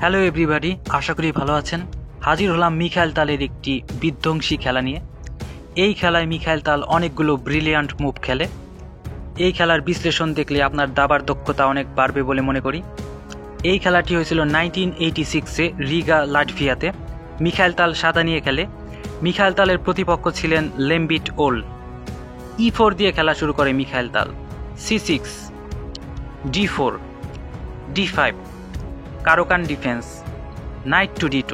Hello everybody, আশা করি ভালো আছেন। হাজির হলাম মিখাইল তালের একটি বিধ্বংসী খেলা নিয়ে। এই খেলায় মিখাইল তাল অনেকগুলো ব্রিলিয়ান্ট মুভ খেলে। এই খেলার বিশ্লেষণ দেখলে আপনার দাবার দক্ষতা অনেক বাড়বে বলে মনে করি। এই খেলাটি হয়েছিল 1986-এ রিগা, লাটভিয়াতে। মিখাইল তাল সাদা নিয়ে খেলে। মিখাইল তালের প্রতিপক্ষ ছিলেন লেম্বিট ওল। E4 দিয়ে খেলা শুরু করে Mikhail Tal. C6, D4, D5, কারোকান defence, night to D2।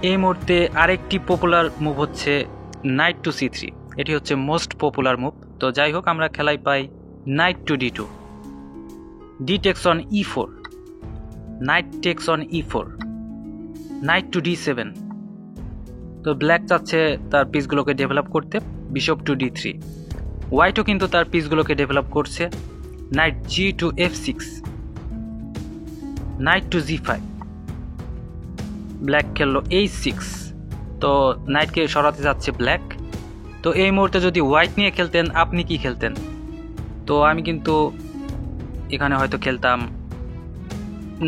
এই মুহূর্তে আরেকটি পপুলার মুভ হচ্ছে নাইট টু C3। এটি হচ্ছে মোস্ট পপুলার মুভ। তো যাই হোক, আমরা খেলায় পাই knight to D2, D takes on E4, knight takes on E4, knight to D7। তো ব্ল্যাক চাচ্ছে তার পিসগুলোকে ডেভেলপ করতে, বিশপ টু D3। হোয়াইটও কিন্তু তার পিসগুলোকে ডেভেলপ করছে, knight G to F6, knight to G5। Black খেললো H6। তো নাইটকে সরাতে যাচ্ছে ব্ল্যাক। তো এই মুহূর্তে যদি হোয়াইট নিয়ে খেলতেন, আপনি কি খেলতেন? তো আমি কিন্তু এখানে হয়তো খেলতাম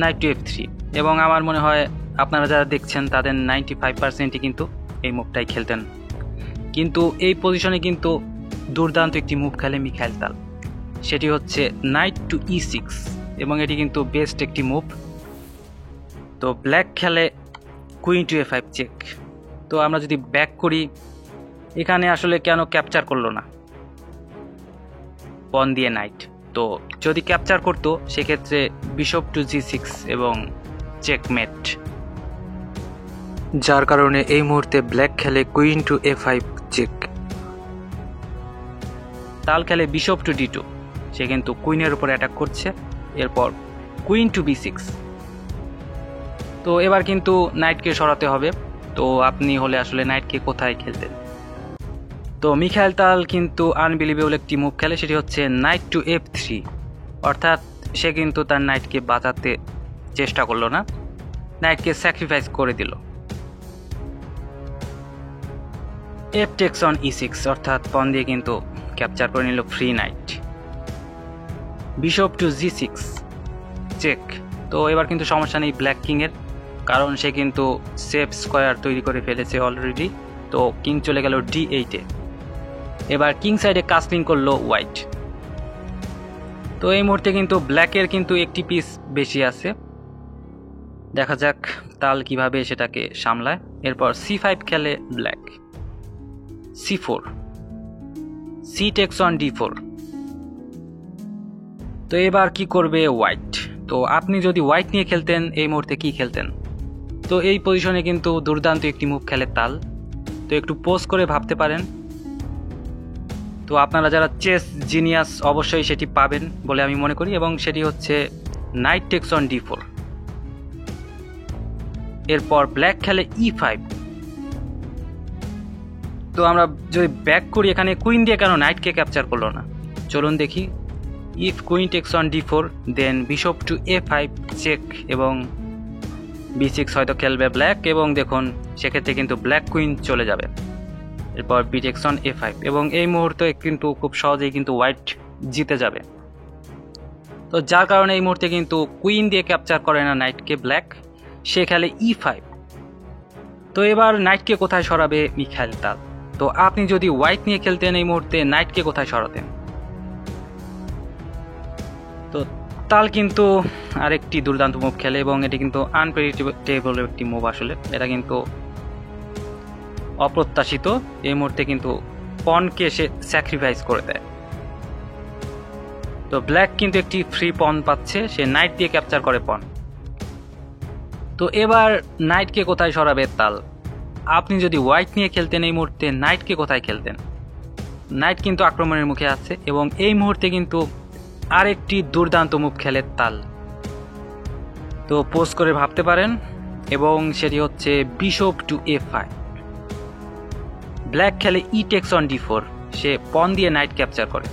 নাইট টু F3, এবং আমার মনে হয় আপনারা যারা দেখছেন তাদের 95%ই কিন্তু এই মুভটাই খেলতেন। কিন্তু এই পজিশনে কিন্তু দুর্দান্ত একটি মুভ খেলে মিখাইল তাল, সেটি হচ্ছে নাইট টু E6, এবং এটি কিন্তু বেস্ট একটি মুভ। তো ব্ল্যাক খেলে কুইন টু A5 চেক। তো আমরা যদি ব্যাক করি, এখানে আসলে কেন ক্যাপচার করলো না পন দিয়ে নাইট? তো যদি ক্যাপচার করতো সেক্ষেত্রে বিশপ টু G6 এবং চেকমেট। যার কারণে এই মুহূর্তে ব্ল্যাক খেলে কুইন টু A5 চেক। তাল খেলে বিশপ টু D2। সে কিন্তু কুইনের উপর অ্যাটাক করছে। এরপর কুইন টু B6। তো এবার কিন্তু নাইটকে সরাতে হবে। তো আপনি হলে আসলে নাইটকে কোথায় খেলতেন? তো মিখাইল তাল কিন্তু আনবিলিভেবল একটি মুভ খেলে, সেটি হচ্ছে নাইট টু F3। অর্থাৎ সে কিন্তু তার নাইটকে বাঁচাতে চেষ্টা করলো না, নাইটকে স্যাক্রিফাইস করে দিল। F takes on E6, অর্থাৎ পন দিয়ে কিন্তু ক্যাপচার করে নিল free knight. Bishop to G6 check. তো এবার কিন্তু সমস্যা নেই ব্ল্যাক কিংয়ের, কারণ সে কিন্তু সেফ স্কোয়ার তৈরি করে ফেলেছে অলরেডি। তো কিং চলে গেল D8-এ। এবার কিং সাইডে কাসলিং করলো হোয়াইট। তো এই মুহূর্তে কিন্তু ব্ল্যাকের কিন্তু একটি পিস বেশি আছে। দেখা যাক তাল কিভাবে সেটাকে সামলায়। এরপর C5 খেলে black. C4, C takes on D4। তো এবার কি করবে হোয়াইট? তো আপনি যদি হোয়াইট নিয়ে খেলতেন, এই মুহূর্তে কি খেলতেন? তো এই পজিশনে কিন্তু দুর্দান্ত একটি মুভ খেলে তাল। তো একটু পোজ করে ভাবতে পারেন। তো আপনারা যারা চেস জিনিয়াস অবশ্যই সেটি পাবেন বলে আমি মনে করি, এবং সেটি হচ্ছে নাইট টেক্স অন D4। এরপর ব্ল্যাক খেলে E5। তো আমরা যদি ব্যাক করি, এখানে কুইন দিয়ে কেন নাইটকে ক্যাপচার করলো না? চলুন দেখি। If queen takes on D4, then bishop to A5 check, এবং B6 হয়তো খেলবে ব্ল্যাক, এবং দেখুন সেক্ষেত্রে কিন্তু ব্ল্যাক কুইন চলে যাবে। এরপর B takes on A5, এবং এই মুহূর্তে কিন্তু খুব সহজেই কিন্তু হোয়াইট জিতে যাবে। তো যার কারণে এই মুহূর্তে কিন্তু কুইন দিয়ে ক্যাপচার করে না নাইটকে ব্ল্যাক, সে খেলে E5। তো এবার নাইটকে কোথায় সরাবে মিখাইল তাল? তো আপনি যদি হোয়াইট নিয়ে খেলতেন, এই মুহূর্তে নাইটকে কোথায় সরাতেন? তো তাল কিন্তু আরেকটি দুর্দান্ত মুভ খেলে, এবং এটি কিন্তু আনপ্রেডিক্টেবল একটি মুভ। আসলে এটা কিন্তু অপ্রত্যাশিত। এই মুহূর্তে কিন্তু পনকে সে স্যাক্রিফাইস করে দেয়। তো ব্ল্যাক কিন্তু একটি ফ্রি পন পাচ্ছে, সে নাইট দিয়ে ক্যাপচার করে পন। তো এবার নাইটকে কোথায় সরাবে তাল? আপনি যদি হোয়াইট নিয়ে খেলতেন, এই মুহূর্তে নাইটকে কোথায় খেলতেন? নাইট কিন্তু আক্রমণের মুখে আছে, এবং এই মুহূর্তে কিন্তু আরেকটি দুর্দান্ত মুভ খেলে তাল। তো পোজ করে ভাবতে পারেন, এবং সেটি হচ্ছে বিশপ টু A5। ব্ল্যাক খেলে E takes on D4, সে পন দিয়ে নাইট ক্যাপচার করে।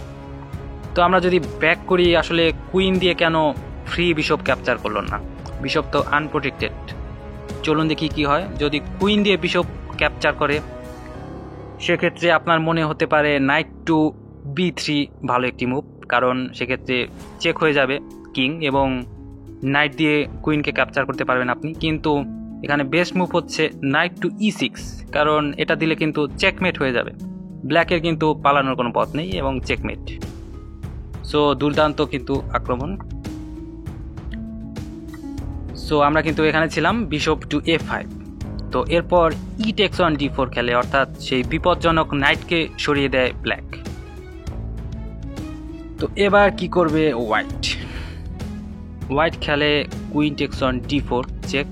তো আমরা যদি ব্যাক করি, আসলে কুইন দিয়ে কেন ফ্রি বিশপ ক্যাপচার করলো না? বিশপ তো আনপ্রোটেক্টেড। চলুন দেখি কি হয়। যদি কুইন দিয়ে বিশপ ক্যাপচার করে, সেক্ষেত্রে আপনার মনে হতে পারে নাইট টু B3 ভালো একটি মুভ, কারণ সেক্ষেত্রে চেক হয়ে যাবে কিং, এবং নাইট দিয়ে কুইনকে ক্যাপচার করতে পারবেন আপনি, কিন্তু এখানে বেস্ট মুভ হচ্ছে নাইট টু E6, কারণ এটা দিলে কিন্তু চেকমেট হয়ে যাবে। ব্ল্যাকের কিন্তু পালানোর কোনো পথ নেই এবং চেকমেট। সো দুর্দান্ত কিন্তু আক্রমণ। সো আমরা কিন্তু এখানে ছিলাম বিশপ টু A5। তো এরপর ই টেক্স অন D4 খেলে, অর্থাৎ সেই বিপজ্জনক নাইটকে সরিয়ে দেয় ব্ল্যাক। তো এবার কি করবে হোয়াইট খেলে queen takes on D4 check.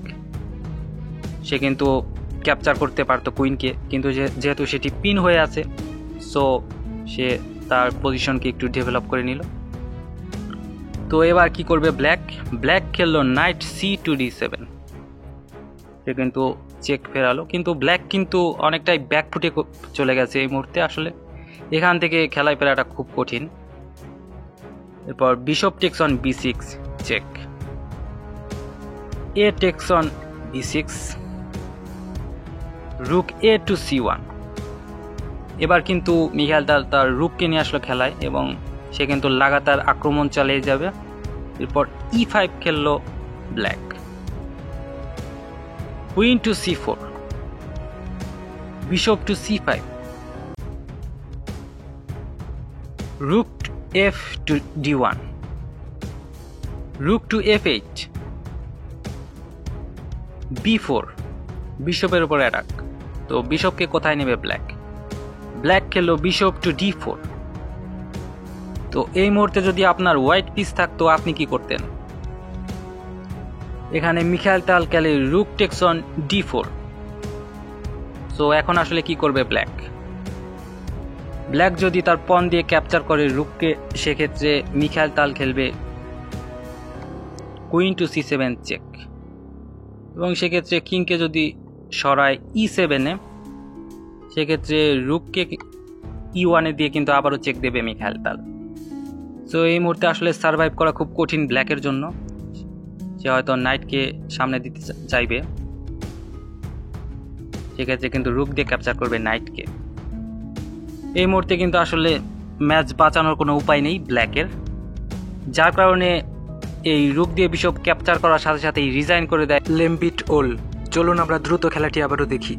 সে কিন্তু ক্যাপচার করতে পারতো কুইনকে, কিন্তু যেহেতু সেটি পিন হয়ে আছে, সো সে তার পজিশনকে একটু ডেভেলপ করে নিল। তো এবার কি করবে ব্ল্যাক খেললো নাইট C to D7। সে কিন্তু চেক ফেরালো, কিন্তু ব্ল্যাক কিন্তু অনেকটাই ব্যাকফুটে চলে গেছে এই মুহূর্তে। আসলে এখান থেকে খেলায় ফেরাটা খুব কঠিন। এরপর bishop takes on B6 check, A takes on B6, rook A to C1। এবার কিন্তু মিখাইল তাল তার রুককে নিয়ে আসলো খেলায় এবং সে কিন্তু লাগাতার আক্রমণ চালিয়ে যাবে। এরপর E5 খেললো black, queen to C4, bishop to C5, rook F to D1, rook to F8, B4, বিশপের উপর অ্যাটাক। তো বিশপকে কোথায় নেবে ব্ল্যাক খেললো বিশপ টু D4। তো এই মুহূর্তে যদি আপনার হোয়াইট পিস থাকতো আপনি কি করতেন? এখানে মিখাইল তাল খেলে রুক টেক্স অন D4। সো এখন আসলে কি করবে ব্ল্যাক যদি তার পন দিয়ে ক্যাপচার করে রুককে, সেক্ষেত্রে মিখাইল তাল খেলবে কুইন টু C7 চেক, এবং সেক্ষেত্রে কিংকে যদি সরায় E7-এ, সেক্ষেত্রে রুককে E1-এ দিয়ে কিন্তু আবারও চেক দেবে মিখাইল তাল। সো এই মুহূর্তে আসলে সার্ভাইভ করা খুব কঠিন ব্ল্যাকের জন্য। সে হয়তো নাইটকে সামনে দিতে চাইবে, সেক্ষেত্রে কিন্তু রুক দিয়ে ক্যাপচার করবে নাইটকে। এই মুহূর্তে কিন্তু আসলে ম্যাচ বাঁচানোর কোনো উপায় নেই ব্ল্যাকের, যার কারণে এই রুক দিয়ে বিশপ ক্যাপচার করার সাথে সাথেই রিজাইন করে দেয় লেম্বিট ওল। চলুন আমরা দ্রুত খেলাটি আবারও দেখি।